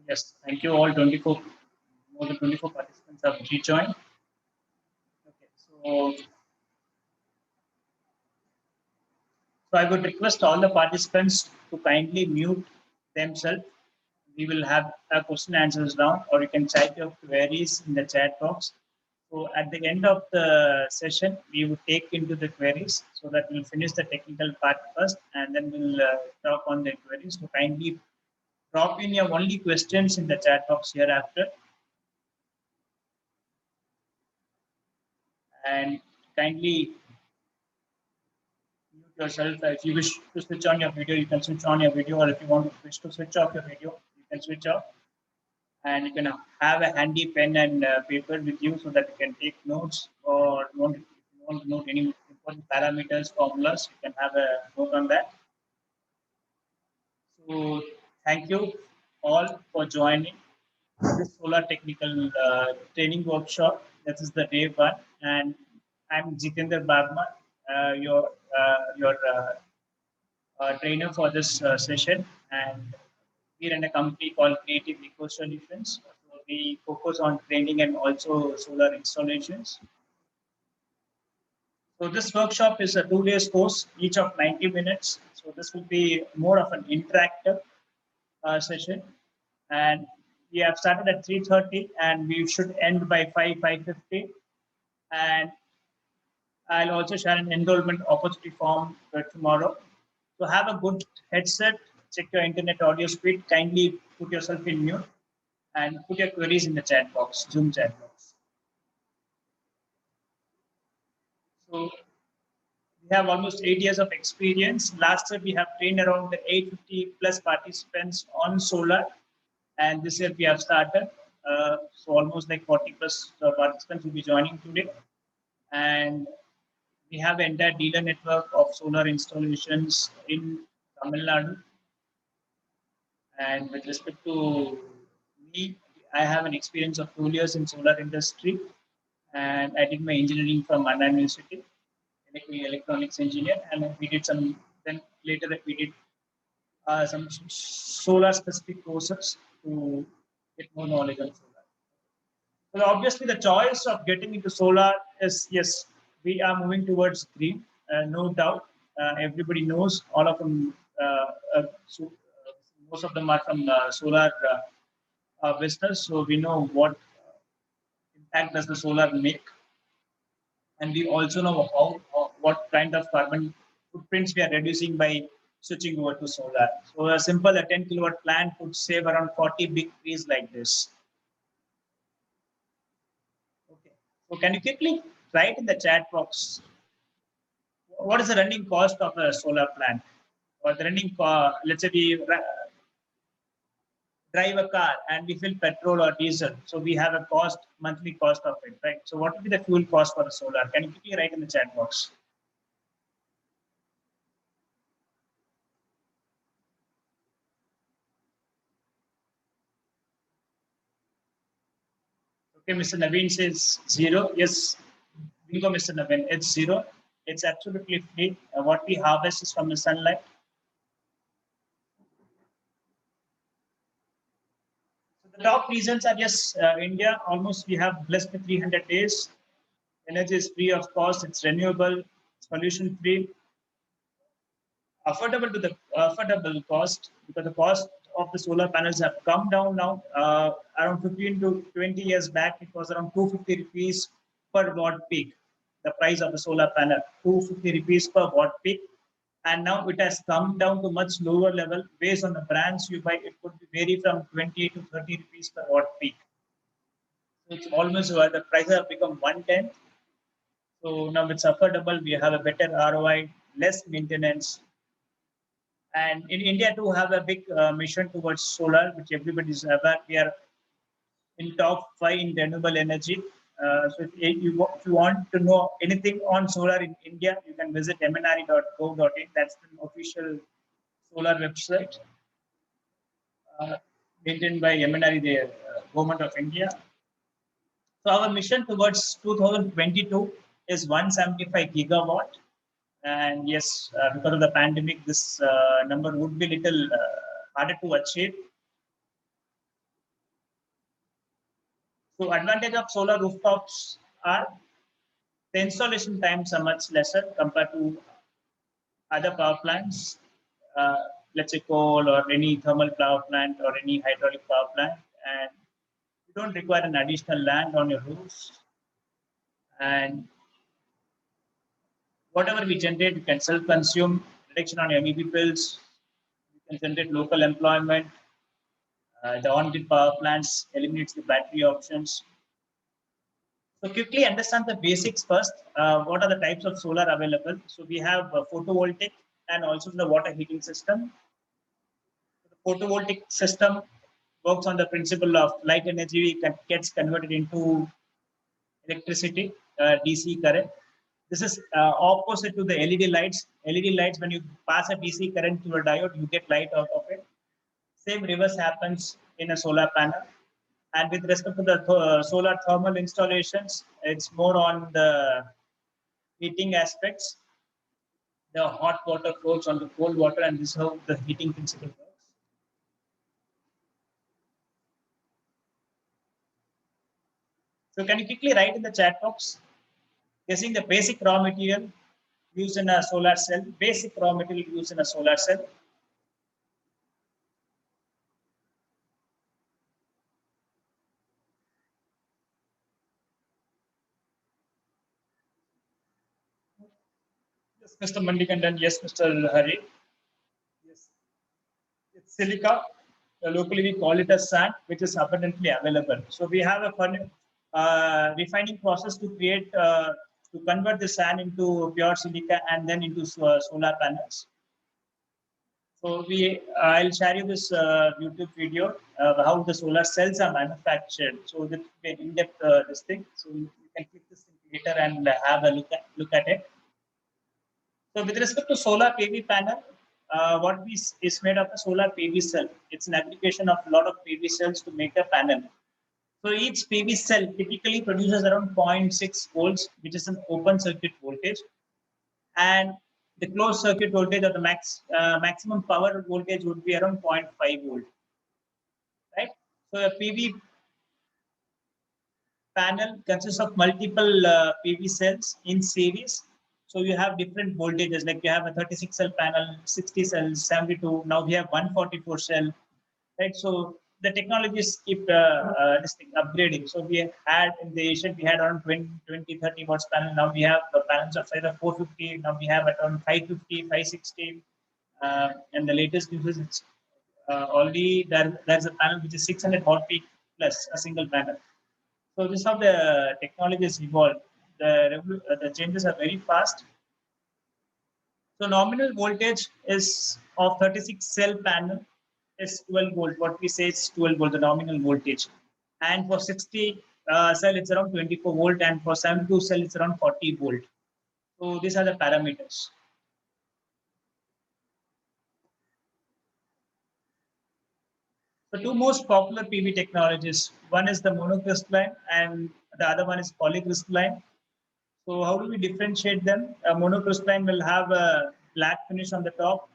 Yes, thank you all. 24, more than 24 participants have rejoined. Okay, so I would request all the participants to kindly mute themselves. We will have a question answers round, or you can type your queries in the chat box. So at the end of the session, we will take into the queries so that we'll finish the technical part first, and then we'll talk on the queries. So kindly drop in your only questions in the chat box hereafter, and kindly mute yourself. If you wish to switch on your video, you can switch on your video, or if you wish to switch off your video, you can switch off. And you can have a handy pen and paper with you so that you can take notes, or if you want to note any important parameters, formulas, you can have a note on that. So thank you all for joining this solar technical training workshop. This is the day one, and I'm Jitendra Bagma, your trainer for this session, and we're in a company called Creative Eco Solutions. So we focus on training and also solar installations. So this workshop is a 2 day course, each of 90 minutes. So this will be more of an interactive session, and we have started at 3:30, and we should end by 5:50. And I'll also share an enrollment opportunity form for tomorrow. So have a good headset, check your internet audio speed, kindly put yourself in mute, and put your queries in the chat box, Zoom chat box. So we have almost 8 years of experience. Last year we have trained around 850 plus participants on solar, and this year we have started. So almost like 40 plus participants will be joining today, and we have an entire dealer network of solar installations in Tamil Nadu. And with respect to me, I have an experience of 2 years in solar industry, and I did my engineering from Anna University, electronics engineer, and we did some. Then later that we did some solar specific courses to get more knowledge on solar. So obviously, the choice of getting into solar is, yes, we are moving towards green, no doubt. Everybody knows, all of them. Most of them are from solar business, so we know what impact does the solar make, and we also know what kind of carbon footprints we are reducing by switching over to solar. So a simple 10 kilowatt plant could save around 40 big trees like this. Okay. So can you quickly write in the chat box, what is the running cost of a solar plant? Or the running, let's say we drive a car and we fill petrol or diesel. So we have a cost, monthly cost of it, right? So what would be the fuel cost for the solar? Can you quickly write in the chat box? Okay, Mr. Naveen says 0. Yes, bingo, Mr. Naveen. It's 0. It's absolutely free. What we harvest is from the sunlight. So the top reasons are, yes, India, almost we have less than 300 days. Energy is free of cost. It's renewable. It's pollution free. Affordable to the affordable cost, because the cost of the solar panels have come down now. Around 15 to 20 years back, it was around 250 rupees per watt peak. The price of the solar panel, 250 rupees per watt peak. And now it has come down to much lower level. Based on the brands you buy, it could vary from 20 to 30 rupees per watt peak. So it's almost where the prices have become 1/10. So now it's affordable. We have a better ROI, less maintenance. And in India, to have a big mission towards solar, which everybody is aware, we are in top 5 in renewable energy. So if you want to know anything on solar in India, you can visit mnre.gov.in. That's the official solar website maintained by MNRE, the government of India. So our mission towards 2022 is 175 gigawatt. And yes, because of the pandemic, this number would be little harder to achieve. So advantage of solar rooftops are the installation times are much lesser compared to other power plants, uh, let's say coal or any thermal power plant or any hydraulic power plant, and you don't require an additional land on your roofs. And whatever we generate, you can self-consume, reduction on your MEP bills, you can generate local employment. The on-grid power plants eliminates the battery options. So quickly understand the basics first. What are the types of solar available? So we have photovoltaic and also the water heating system. The photovoltaic system works on the principle of light energy gets converted into electricity, DC current. This is opposite to the LED lights. LED lights, when you pass a DC current to a diode, you get light out of it. Same reverse happens in a solar panel. And with respect to the solar thermal installations, it's more on the heating aspects. The hot water flows on the cold water, and this is how the heating principle works. So can you quickly write in the chat box, guessing the basic raw material used in a solar cell, basic raw material used in a solar cell. Yes, Mr. Mandikandan. Yes, Mr. Hari. Yes, it's silica. Locally, we call it as sand, which is abundantly available. So we have a refining process to create, to convert the sand into pure silica and then into solar panels. So I'll share you this YouTube video how the solar cells are manufactured. So that in-depth this thing. So you can click this link later and have a look at it. So with respect to solar PV panel, what is made of a solar PV cell. It's an aggregation of a lot of PV cells to make a panel. So each PV cell typically produces around 0.6 volts, which is an open circuit voltage, and the closed circuit voltage or the maximum power voltage would be around 0.5 volt. Right. So a PV panel consists of multiple PV cells in series. So you have different voltages, like you have a 36 cell panel, 60 cells, 72. Now we have 144 cell, right? So the technologies keep this thing upgrading. So we had in the Asian, we had around 20, 30 watts panel. Now we have panels of either 450. Now we have around 550, 560. And the latest uses it's already there's a panel which is 600 watt peak plus a single panel. So this is how the technologies evolved. The changes are very fast. So nominal voltage is of 36 cell panel is 12 volt. What we say is 12 volt, the nominal voltage. And for 60 cell, it's around 24 volt. And for 72 cell, it's around 40 volt. So these are the parameters. The two most popular PV technologies, one is the monocrystalline and the other one is polycrystalline. So how do we differentiate them? A monocrystalline will have a black finish on the top,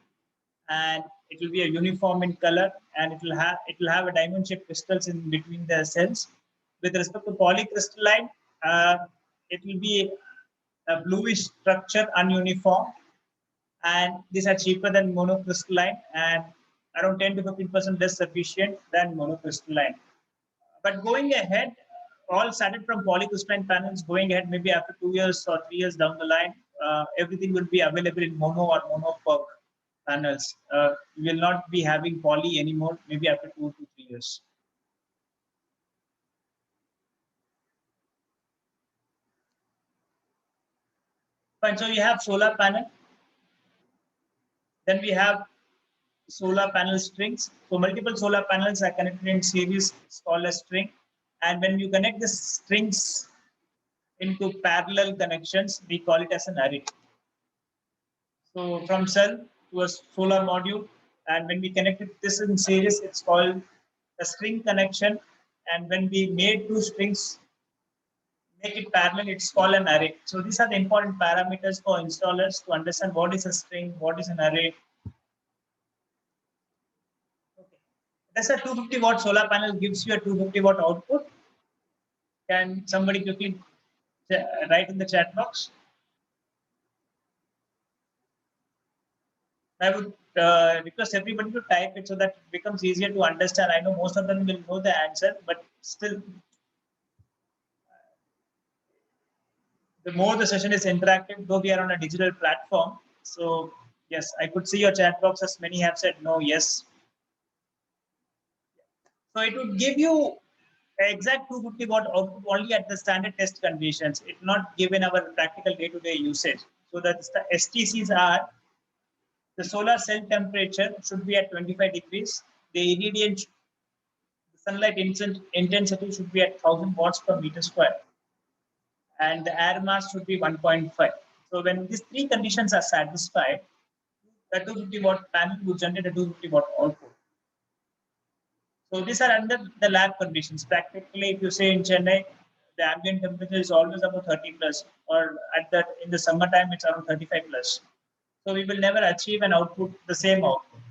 and it will be a uniform in color, and it will have a diamond shaped crystals in between the cells. With respect to polycrystalline, it will be a bluish structure, ununiform, and these are cheaper than monocrystalline and around 10 to 15% less efficient than monocrystalline. But going ahead, all started from polycrystalline panels. Going ahead, maybe after 2 years or 3 years down the line, everything will be available in mono or mono panels. We will not be having poly anymore, maybe after 2 to 3 years. Fine. So we have solar panel. Then we have solar panel strings. So multiple solar panels are connected in series, it's called a string. And when you connect the strings into parallel connections, we call it as an array. So from cell to a solar module, and when we connected this in series, it's called a string connection. And when we made two strings, make it parallel, it's called an array. So these are the important parameters for installers to understand what is a string, what is an array. Okay. Does a 250 watt solar panel gives you a 250 watt output? Can somebody quickly write in the chat box? I would request everybody to type it so that it becomes easier to understand. I know most of them will know the answer, but still, the more the session is interactive, though we are on a digital platform. So yes, I could see your chat boxes. Many have said no, yes. So it would give you exact 250 watt output only at the standard test conditions. It not given our practical day-to-day usage. So that the STCs are the solar cell temperature should be at 25 degrees. The irradiance, the sunlight intensity should be at 1000 watts per meter square, and the air mass should be 1.5. So when these three conditions are satisfied, the 250 watt panel will generate a 250 watt output. So these are under the lab conditions. Practically, if you say in Chennai, the ambient temperature is always about 30 plus, or at that in the summertime it's around 35 plus. So we will never achieve an output, the same output.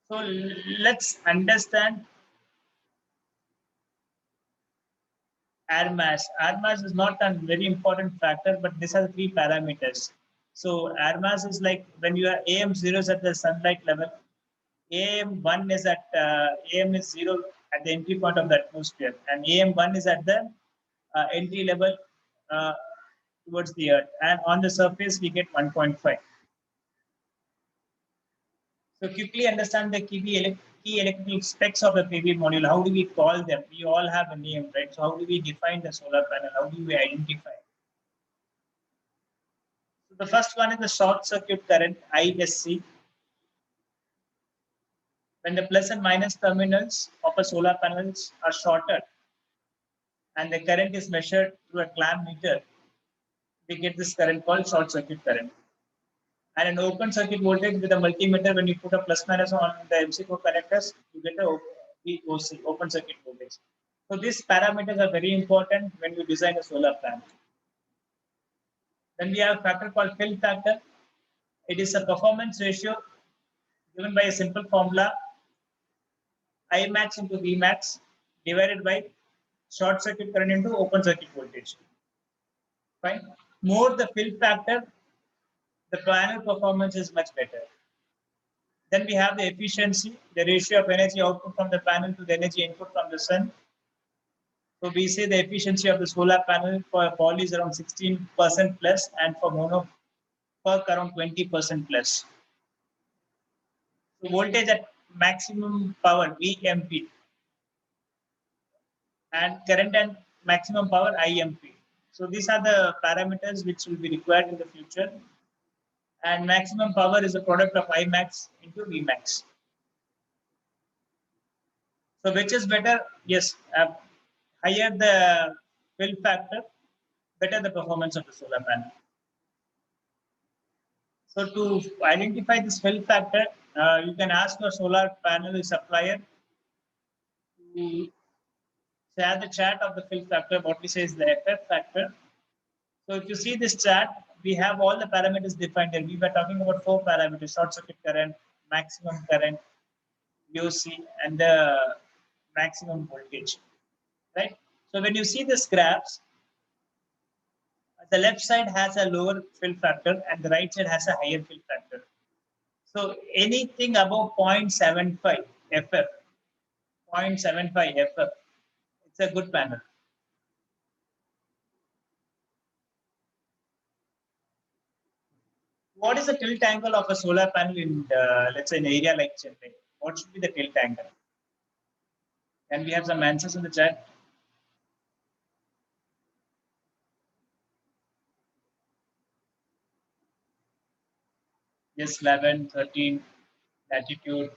So let's understand air mass. Air mass is not a very important factor, but these are the three parameters. So air mass is like when you are AM0 is at the sunlight level, AM1 is at AM is 0 at the entry point of the atmosphere, and AM1 is at the entry level uh, towards the earth, and on the surface we get 1.5. So quickly understand the key electrical specs of the PV module. How do we call them? We all have a name, right? So how do we define the solar panel? How do we identify? So the first one is the short circuit current, ISC. When the plus and minus terminals of a solar panels are shorted and the current is measured through a clamp meter, we get this current called short circuit current. And an open circuit voltage with a multimeter, when you put a plus minus on the MC4 connectors, you get a VOC, open circuit voltage. So these parameters are very important when you design a solar panel. Then we have a factor called fill factor. It is a performance ratio given by a simple formula, I max into V max divided by short circuit current into open circuit voltage. Fine. More the fill factor, the panel performance is much better. Then we have the efficiency, the ratio of energy output from the panel to the energy input from the sun. So we say the efficiency of the solar panel for poly is around 16% plus, and for mono PERC around 20% plus. So voltage at maximum power VMP and current and maximum power IMP. So these are the parameters which will be required in the future. And maximum power is a product of Imax into Vmax. So which is better? Yes, higher the fill factor, better the performance of the solar panel. So to identify this fill factor, you can ask your solar panel supplier to share the chart of the fill factor. What we say is the FF factor. So if you see this chart, we have all the parameters defined here. We were talking about 4 parameters: short circuit current, maximum current, VOC, and the maximum voltage. Right? So when you see this graphs, the left side has a lower fill factor and the right side has a higher fill factor. So anything above 0.75 FF, 0.75 FF, it's a good panel. What is the tilt angle of a solar panel in, let's say, an area like Chennai? What should be the tilt angle? Can we have some answers in the chat? Yes, 11, 13, latitude,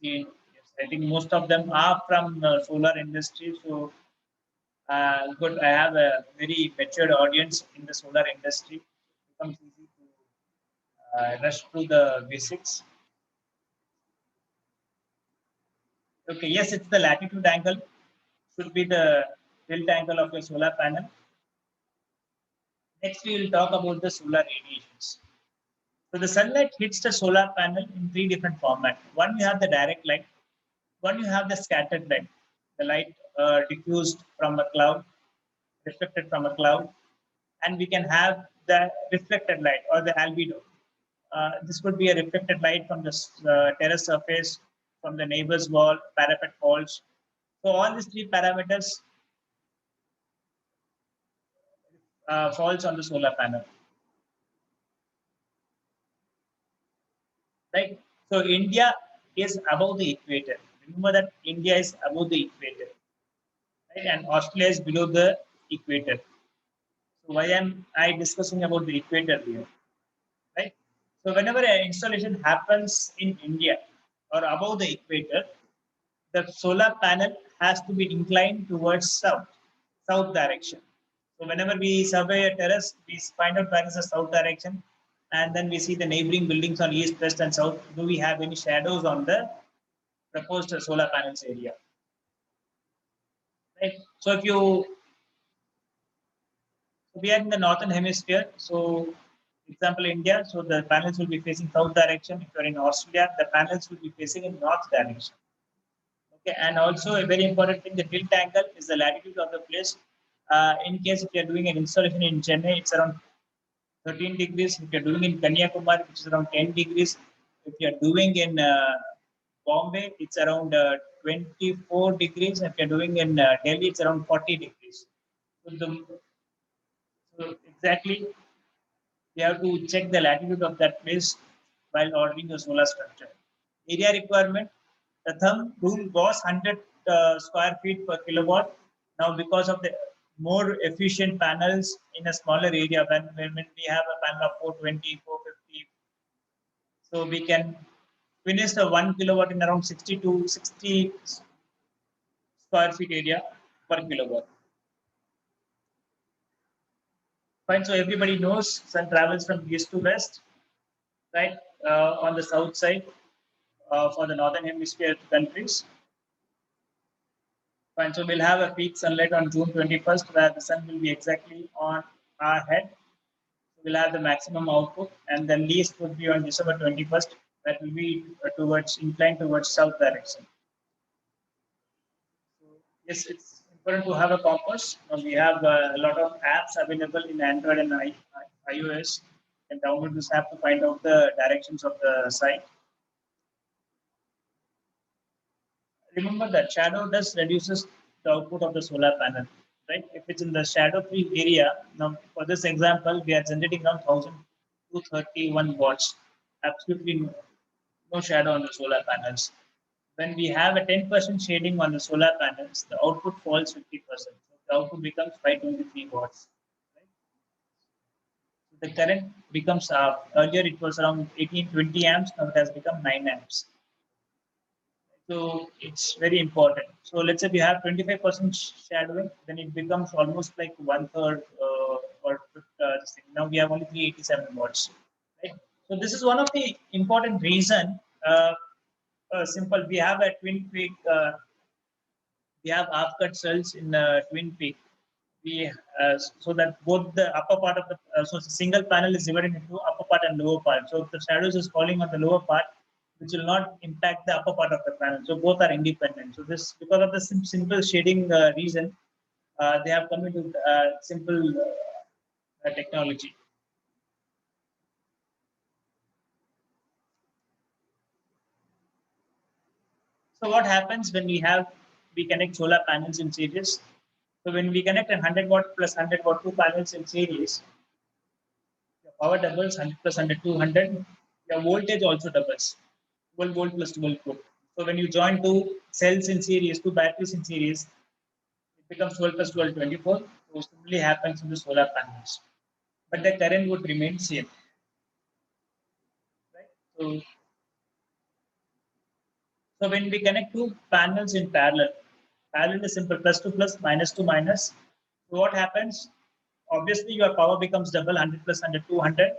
16. Yes, I think most of them are from solar industry. So good, I have a very matured audience in the solar industry. It becomes easy to rush through the basics. Okay, yes, it's the latitude angle. Should be the tilt angle of your solar panel. Next, we will talk about the solar radiations. So the sunlight hits the solar panel in three different formats. One, you have the direct light. One, you have the scattered light, the light diffused from a cloud, reflected from a cloud, and we can have the reflected light or the albedo. This could be a reflected light from the terrace surface, from the neighbor's wall, parapet walls. So all these three parameters falls on the solar panel, right? So India is above the equator. Remember that India is above the equator, right? And Australia is below the equator. So why am I discussing about the equator here, right? So whenever an installation happens in India or above the equator, the solar panel has to be inclined towards south direction. So whenever we survey a terrace, we find out where is the south direction, and then we see the neighboring buildings on east, west, and south. Do we have any shadows on the proposed solar panels area? Right. So if you we are in the northern hemisphere, so example India, so the panels will be facing south direction. If you're in Australia, the panels will be facing in north direction. Okay, and also a very important thing, the tilt angle is the latitude of the place. In case if you're doing an installation in Chennai, it's around 13 degrees. If you're doing in Kanyakumari, which is around 10 degrees. If you're doing in Bombay, it's around 24 degrees. If you're doing in Delhi, it's around 40 degrees. So exactly, you have to check the latitude of that place while ordering a solar structure. Area requirement, the thumb rule was 100 square feet per kilowatt. Now, because of the more efficient panels in a smaller area, when we have a panel of 420, 450, so we can finish the 1 kilowatt in around 60 to 60 square feet area per kilowatt. Fine, so everybody knows sun travels from east to west, right? On the south side for the northern hemisphere countries. Fine, so we'll have a peak sunlight on June 21st, where the sun will be exactly on our head. So we'll have the maximum output, and the least would be on December 21st, that will be towards inclined towards south direction. So yes, it's important to have a compass. We have a lot of apps available in Android and iOS. You can download this app to find out the directions of the site. Remember that shadow dust reduces the output of the solar panel, right? If it's in the shadow-free area, now for this example, we are generating around 1,231 watts, absolutely no shadow on the solar panels. When we have a 10% shading on the solar panels, the output falls 50%. So the output becomes 523 watts. Right? So the current becomes earlier it was around 1820 amps, now it has become 9 amps. So it's very important. So let's say we have 25% shadowing, then it becomes almost like one third or this thing. Now we have only 387 watts. Right? So this is one of the important reason. Simple. We have a twin peak. We have half cut cells in twin peak. We so that both the upper part of the so the single panel is divided into upper part and lower part. So if the shadows is falling on the lower part, which will not impact the upper part of the panel. So both are independent. So this because of the simple shading reason, they have come into simple technology. So what happens when we connect solar panels in series? So when we connect a 100 watt plus 100 watt two panels in series, your power doubles 100 plus 100 200. Your voltage also doubles. 12 volt plus 12 volt. So when you join two cells in series, two batteries in series, it becomes 12 plus 12, 24. So similarly happens in the solar panels. But the current would remain same. Right? So when we connect two panels in parallel is simple, plus 2 plus, minus 2 minus. So what happens? Obviously, your power becomes double, 100 plus 100, 200,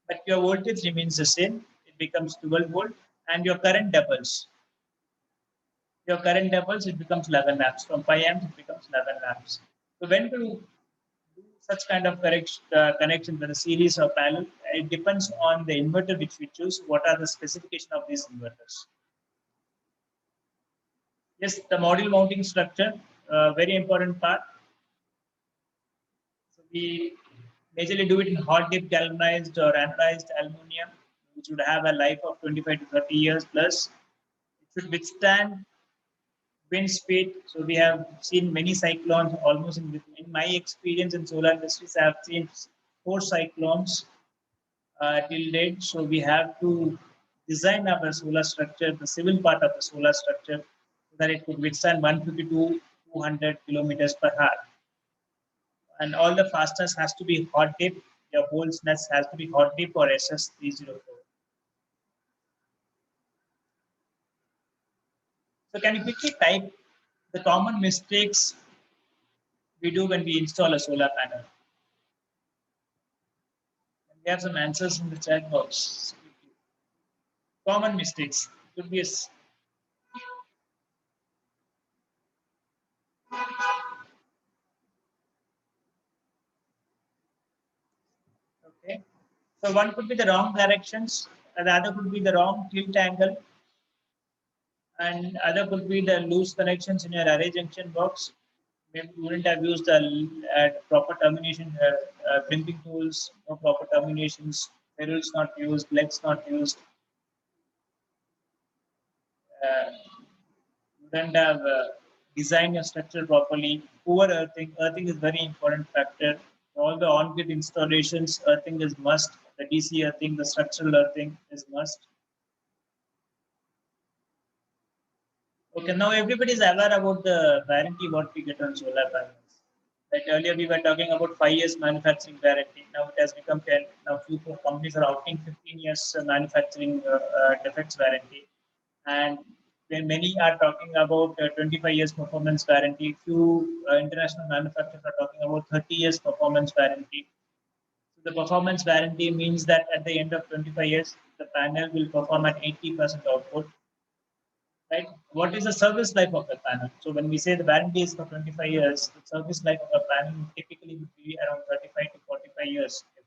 but your voltage remains the same. It becomes 12 volt, and your current doubles. Your current doubles, it becomes 11 amps. From 5 amps, it becomes 11 amps. So when to do such kind of connection with a series of parallel. It depends on the inverter which we choose. What are the specification of these inverters? Yes, the module mounting structure, very important part. So we majorly do it in hot dip galvanized or anodized aluminum, which would have a life of 25 to 30 years plus. It should withstand wind speed. So we have seen many cyclones almost in my experience in solar industries. I have seen 4 cyclones till date. So we have to design our solar structure, the civil part of the solar structure, so that it could withstand 150 to 200 kilometers per hour. And all the fasteners has to be hot dip. Your holes nest has to be hot dip or SS304. So can you quickly type the common mistakes we do when we install a solar panel? We have some answers in the chat box. Common mistakes could be okay. So one could be the wrong directions, and the other could be the wrong tilt angle, and other could be the loose connections in your array junction box. Maybe you wouldn't have used the proper termination crimping tools, no proper terminations, ferrules not used, legs not used. Uh, you don't have designed your structure properly. Poor earthing. Earthing is very important factor. All the on-grid installations, earthing is must. The DC earthing, the structural earthing is must. Okay, now everybody is aware about the warranty what we get on solar panels. Like earlier we were talking about 5 years manufacturing warranty. Now it has become 10. Now few companies are opting 15 years manufacturing defects warranty. And when many are talking about 25 years performance warranty, few international manufacturers are talking about 30 years performance warranty. So the performance warranty means that at the end of 25 years, the panel will perform at 80% output, right? What is the service life of the panel? So when we say the warranty is for 25 years, the service life of a panel typically would be around 35 to 45 years if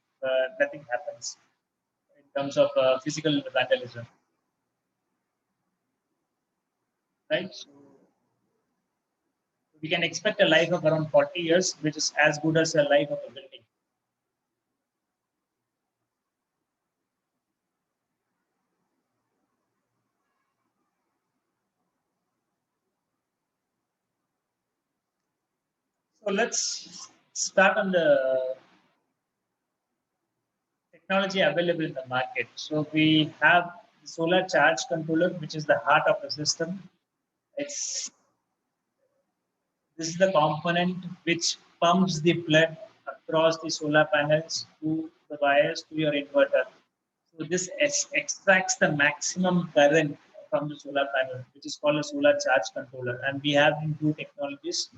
nothing happens in terms of physical vandalism, right? So we can expect a life of around 40 years, which is as good as the life of a building. So let's start on the technology available in the market. So we have the solar charge controller, which is the heart of the system. It's This is the component which pumps the blood across the solar panels to the wires to your inverter. So this extracts the maximum current from the solar panel, which is called a solar charge controller. And we have in two technologies,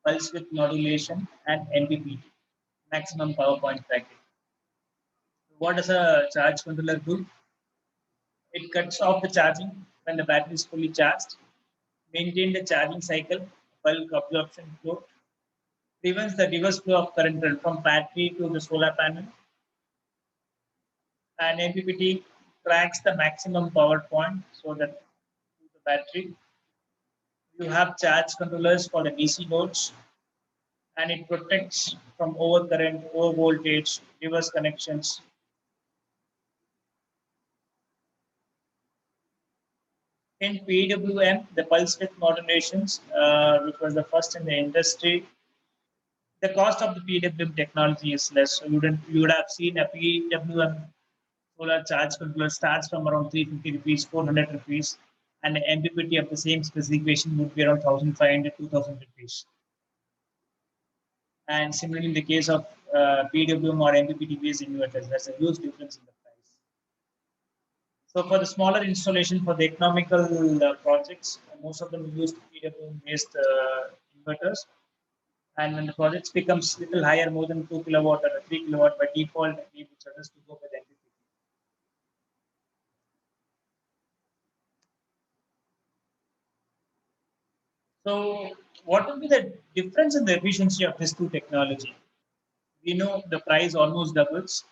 pulse width modulation and MPPT, maximum power point tracking. What does a charge controller do? It cuts off the charging when the battery is fully charged, maintain the charging cycle, bulk absorption flow, prevents the reverse flow of current from battery to the solar panel, and MPPT tracks the maximum power point so that to the battery. You have charge controllers for the DC loads, and it protects from overcurrent, over voltage, reverse connections. In PWM, the pulse width modulations, which was the first in the industry, the cost of the PWM technology is less. So you would have seen a PWM solar charge controller starts from around 350 rupees, 400 rupees, and the MPPT of the same specification would be around 1,500, 2,000 rupees. And similarly, in the case of PWM or MPPT based inverters, there's a huge difference in the price. So for the smaller installation, for the economical projects, most of them use PWM based inverters. And when the projects becomes little higher, more than 2 kilowatt or 3 kilowatt, by default, we would suggest to go with MPPT. So what will be the difference in the efficiency of these two technology? we know the price almost doubles.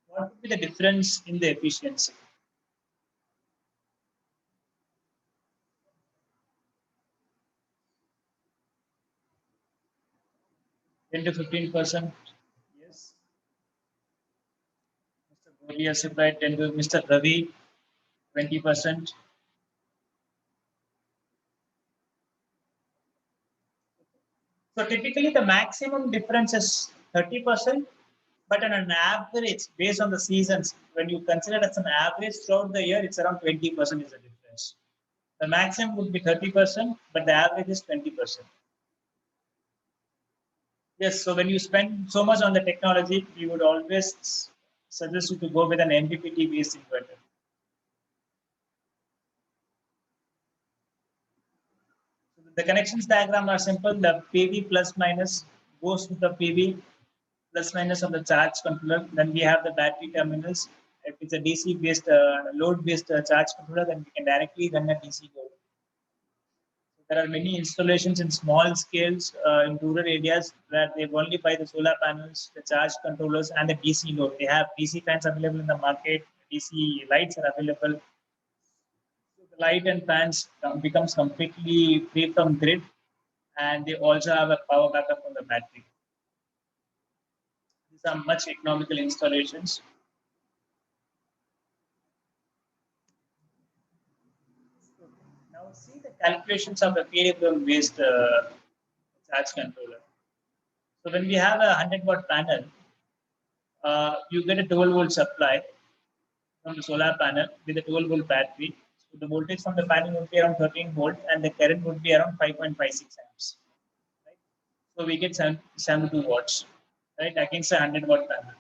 What would be the difference in the efficiency? 10 to 15%. Yes. Mr. Bodhi has supplied 10 to Mr. Ravi, 20%. So typically the maximum difference is 30%, but on an average, based on the seasons, when you consider it as an average throughout the year, it's around 20% is the difference. The maximum would be 30%, but the average is 20%. Yes, so when you spend so much on the technology, you would always suggest you to go with an MPPT based inverter. So the connections diagram are simple. The PV plus minus goes to the PV plus minus of the charge controller. Then we have the battery terminals. If it's a DC based load based charge controller, then we can directly run a DC load. There are many installations in small scales in rural areas where they only buy the solar panels, the charge controllers, and the DC load. They have DC fans available in the market. DC lights are available. So the light and fans becomes completely free from grid, and they also have a power backup from the battery. These are much economical installations. Now see the calculations of the PWM based charge controller. So when we have a 100-watt panel, you get a 12-volt supply from the solar panel with a 12-volt battery. So the voltage from the panel would be around 13 volt and the current would be around 5.56 amps. Right? So we get 72 watts, right, against a 100-watt panel.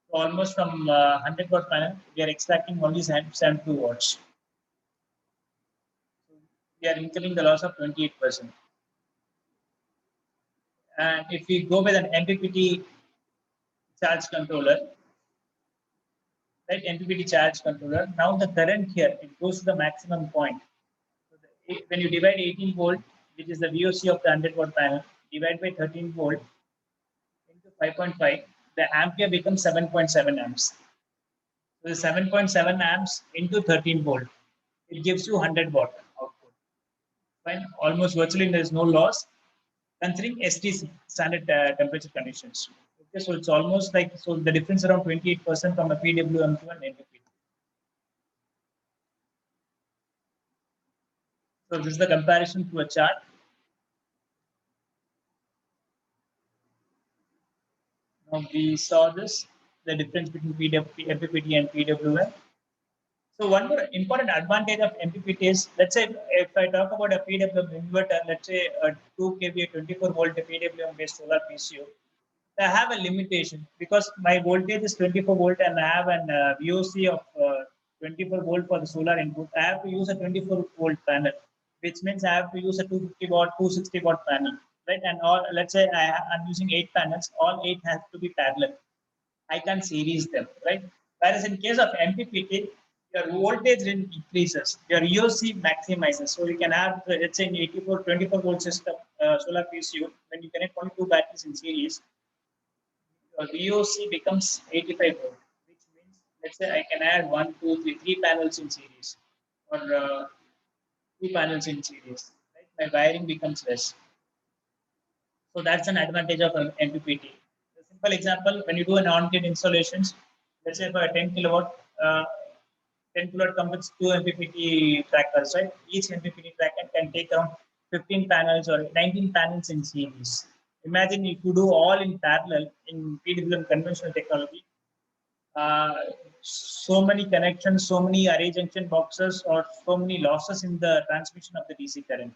So almost from 100-watt panel, we are extracting only 72 watts. So we are incurring the loss of 28%. And if we go with an MPPT charge controller, right, MPPT charge controller, now the current here, it goes to the maximum point. So when you divide 18 volt, which is the VOC of the 100-watt panel, divide by 13 volt into 5.5, the ampere becomes 7.7 amps. So the 7.7 amps into 13 volt, it gives you 100-watt output. Fine, almost virtually there is no loss, considering STC, standard temperature conditions. Okay, so it's almost like, so the difference around 28% from a PWM to an MPPT. So this is the comparison to a chart. Now we saw this, the difference between MPPT and PWM. So one more important advantage of MPPT is, let's say if I talk about a PWM inverter, let's say a 2 kVA 24 volt PWM based solar PCU, I have a limitation because my voltage is 24 volt and I have an VOC of 24 volt for the solar input. I have to use a 24 volt panel, which means I have to use a 250 watt, 260 watt panel, right? And all, let's say I'm using 8 panels, all 8 have to be parallel. I can series them, right? Whereas in case of MPPT, your voltage increases, your EOC maximizes. So you can have, let's say, in 24 volt system solar PCU, when you connect only 2 batteries in series, your VOC becomes 85 volt, which means, let's say, I can add 1, 2, 3, 3 panels in series or 2 panels in series. Right? My wiring becomes less. So that's an advantage of MPPT. A simple example, when you do an on-grid installations, let's say for a 10 kilowatt, 10 kilowatt comes with 2 MPPT trackers, right? Each MPPT tracker can take around 15 panels or 19 panels in series. Imagine if you do all in parallel in PWM conventional technology, so many connections, so many array junction boxes, or so many losses in the transmission of the DC current.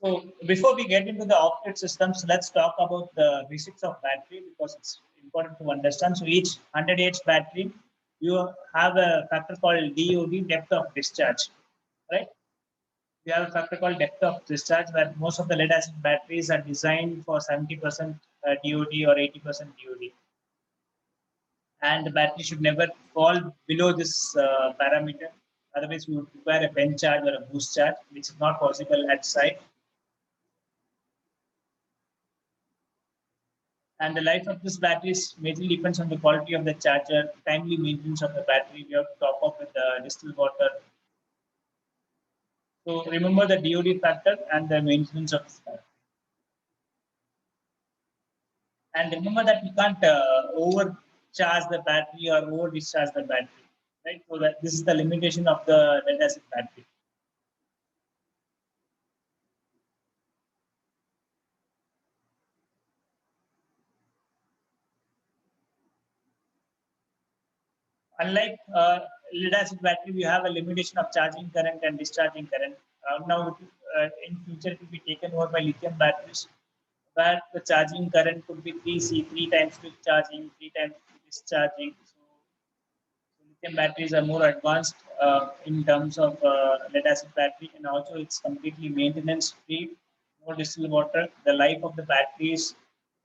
So before we get into the off-grid systems, let's talk about the basics of battery because it's important to understand. So each 100 Ah battery, you have a factor called DOD, depth of discharge, right? We have a factor called depth of discharge where most of the lead acid batteries are designed for 70% DOD or 80% DOD. and the battery should never fall below this parameter. Otherwise, we would require a bench charge or a boost charge, which is not possible at site. And the life of this battery is mainly depends on the quality of the charger, timely maintenance of the battery. We have to top up with distilled water. So remember the DOD factor and the maintenance of this battery. And remember that we can't overcharge the battery or over discharge the battery, right? So that this is the limitation of the lead acid battery. Unlike lead acid battery, we have a limitation of charging current and discharging current. Now, in future, it will be taken over by lithium batteries, where the charging current could be 3C, three times quick charging, three times discharging. So lithium batteries are more advanced in terms of lead acid battery, and also it's completely maintenance free, no distilled water. The life of the batteries,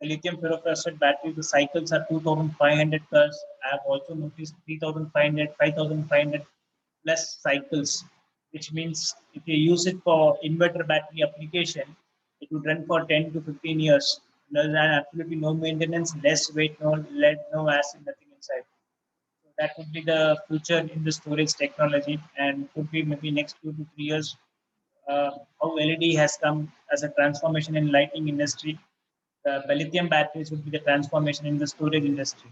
the lithium ferrophosphate battery, the cycles are 2,500 plus. I have also noticed 3,500, 5,500 plus cycles, which means if you use it for inverter battery application, it would run for 10 to 15 years. There's absolutely no maintenance, less weight, no lead, no acid, nothing inside. So that would be the future in the storage technology, and could be maybe next 2 to 3 years. How LED has come as a transformation in lighting industry, the lithium batteries would be the transformation in the storage industry.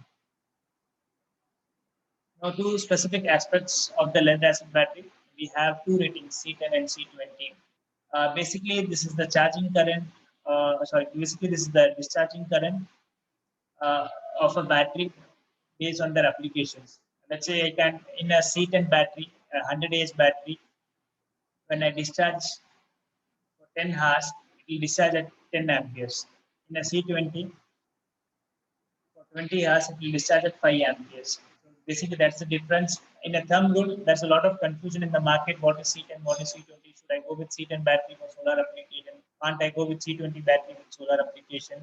Now, two specific aspects of the lead acid battery. We have two ratings, C10 and C20. Basically, this is the charging current. Basically, this is the discharging current uh, of a battery based on their applications. Let's say I can, in a C10 battery, a 100 AH battery, when I discharge for 10 hours, it will discharge at 10 amperes. In a C20, for 20 hours, it will discharge at 5 amperes. So basically, that's the difference. In a thumb rule, there's a lot of confusion in the market. What is C10? What is C20? Should I go with C10 battery for solar application? Can't I go with C20 battery with solar application?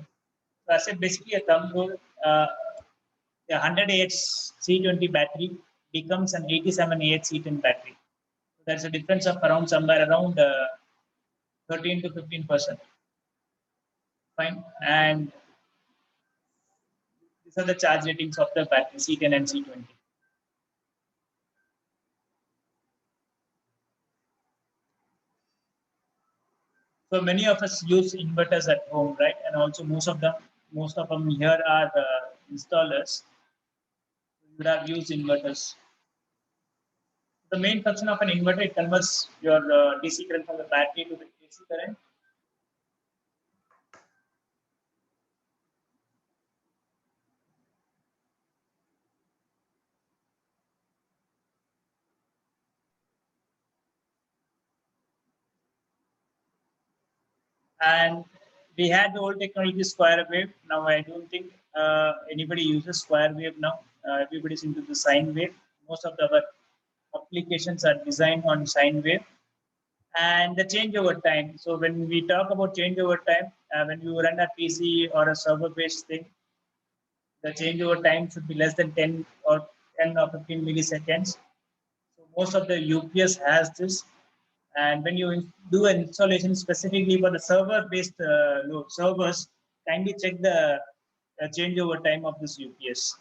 So I said basically a thumb rule. The 100 AH C20 battery becomes an 87 AH C10 battery. So there's a difference of around somewhere around 13 to 15%. Fine. And these are the charge ratings of the battery C10 and C20. So many of us use inverters at home, right? And also most of them here are installers. You would have used inverters. The main function of an inverter, it converts your DC current from the battery to the AC current. And we had the old technology square wave. Now I don't think anybody uses square wave now. Everybody's into the sine wave. Most of our applications are designed on sine wave. And the change over time. So when we talk about change over time, when you run a PC or a server-based thing, the change over time should be less than 10 or 15 milliseconds. So most of the UPS has this. And when you do an installation specifically for the server-based servers, kindly check the changeover time of this UPS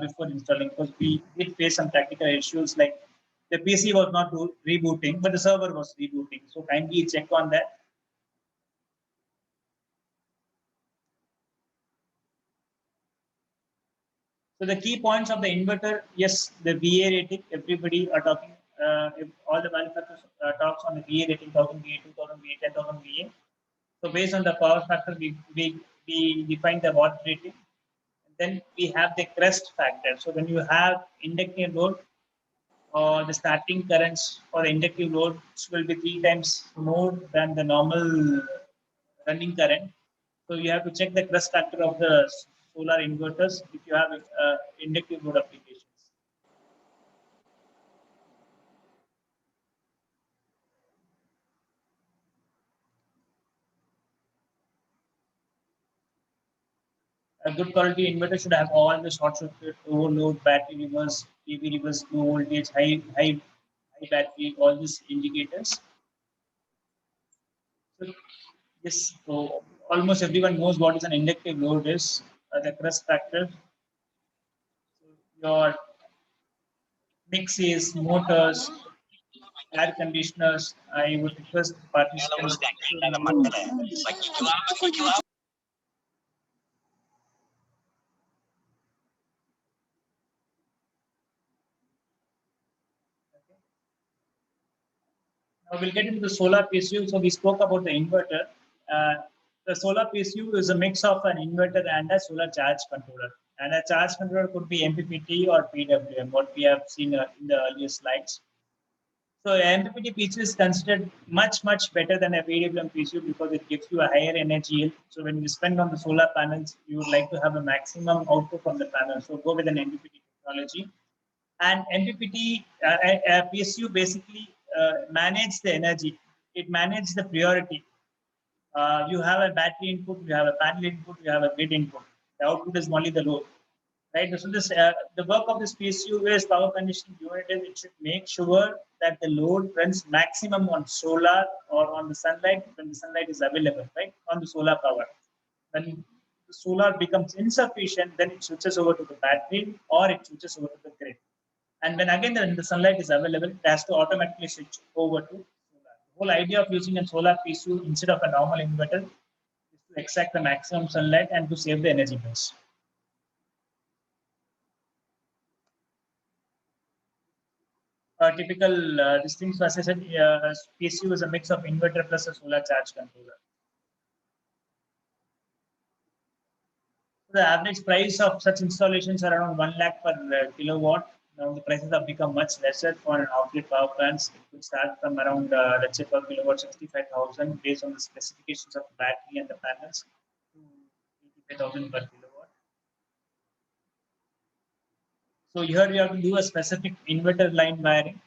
before installing, because we did face some technical issues like the PC was not rebooting, but the server was rebooting. So kindly check on that. So the key points of the inverter, yes, the VA rating. Everybody are talking. If all the manufacturers talks on the VA rating, 1000 VA, 2000 VA, 10,000 VA. So based on the power factor, we define the watt rating. Then we have the crest factor. So when you have inductive load, or the starting currents for the inductive loads will be 3 times more than the normal running current. So you have to check the crest factor of the solar inverters if you have inductive load applications. A good quality inverter should have all the short circuit, overload, battery reverse, PV reverse, low voltage, high battery, all these indicators. So yes, so almost everyone knows what is an inductive load is, the crust factor. So your mixes, motors, air conditioners. I would request participants to now we'll get into the solar PSU. So we spoke about the inverter. Uh, the solar PSU is a mix of an inverter and a solar charge controller. And a charge controller could be MPPT or PWM, what we have seen in the earlier slides. So MPPT PSU is considered much better than a PWM PSU because it gives you a higher energy yield. So when you spend on the solar panels, you would like to have a maximum output from the panel. So go with an MPPT technology. And MPPT PSU basically manage the energy. It manages the priority. You have a battery input, you have a panel input, you have a grid input. The output is only the load, right? So this the work of this PSU is power conditioning unit is it should make sure that the load runs maximum on solar or on the sunlight when the sunlight is available, right? On the solar power. When the solar becomes insufficient, then it switches over to the battery or it switches over to the grid. And when again the sunlight is available, it has to automatically switch over to solar. The whole idea of using a solar PSU instead of a normal inverter is to extract the maximum sunlight and to save the energy bills. Typical these things, as I said, PSU is a mix of inverter plus a solar charge controller. The average price of such installations are around 1 lakh per kilowatt. Now the prices have become much lesser for an off-grid power plants. It could start from around, let's say, per kilowatt 65,000 based on the specifications of the battery and the panels to 85,000 per kilowatt. So here you have to do a specific inverter line wiring.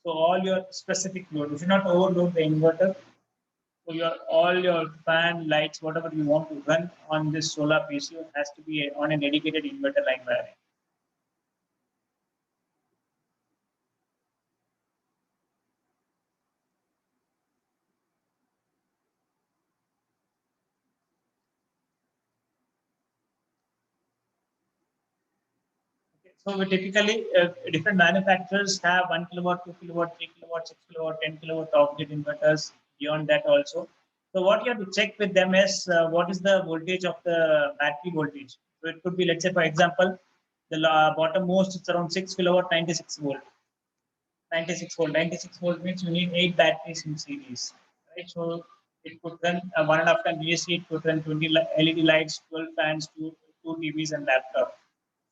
So all your specific load, you should not overload the inverter. So all your fan, lights, whatever you want to run on this solar PSU has to be on a dedicated inverter line wiring. So we typically, different manufacturers have 1 kilowatt, 2 kilowatt, 3 kilowatt, 6 kilowatt, 10 kilowatt off-grid inverters, beyond that also. So what you have to check with them is what is the voltage of the battery voltage. So it could be, let's say, for example, the bottom most is around 6 kilowatt, 96 volt. 96 volt. 96 volt means you need 8 batteries in series, right? So it could run 1.5 ton DC, it could run 20 LED lights, 12 fans, two TVs, and laptop.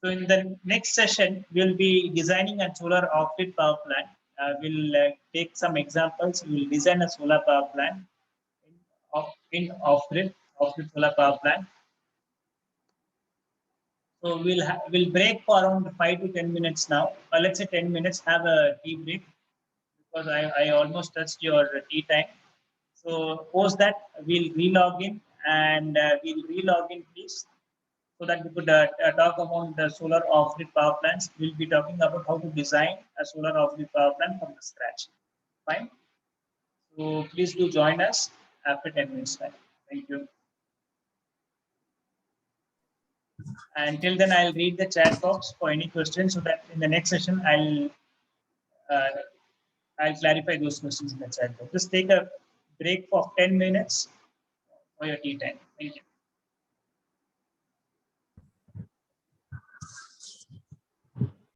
So in the next session, we'll be designing a solar off-grid power plant. We'll take some examples. We'll design a solar power plant in off-grid solar power plant. So we'll break for around 5 to 10 minutes now. Let's say 10 minutes. Have a tea break because I almost touched your tea time. So post that we'll relog in and we'll relog in please, so that we could talk about the solar off-grid power plants. We'll be talking about how to design a solar off-grid power plant from the scratch. Fine. So please do join us after 10 minutes time. Thank you. Until then, I'll read the chat box for any questions so that in the next session, uh, I'll clarify those questions in the chat box. Just take a break for 10 minutes for your tea time. Thank you.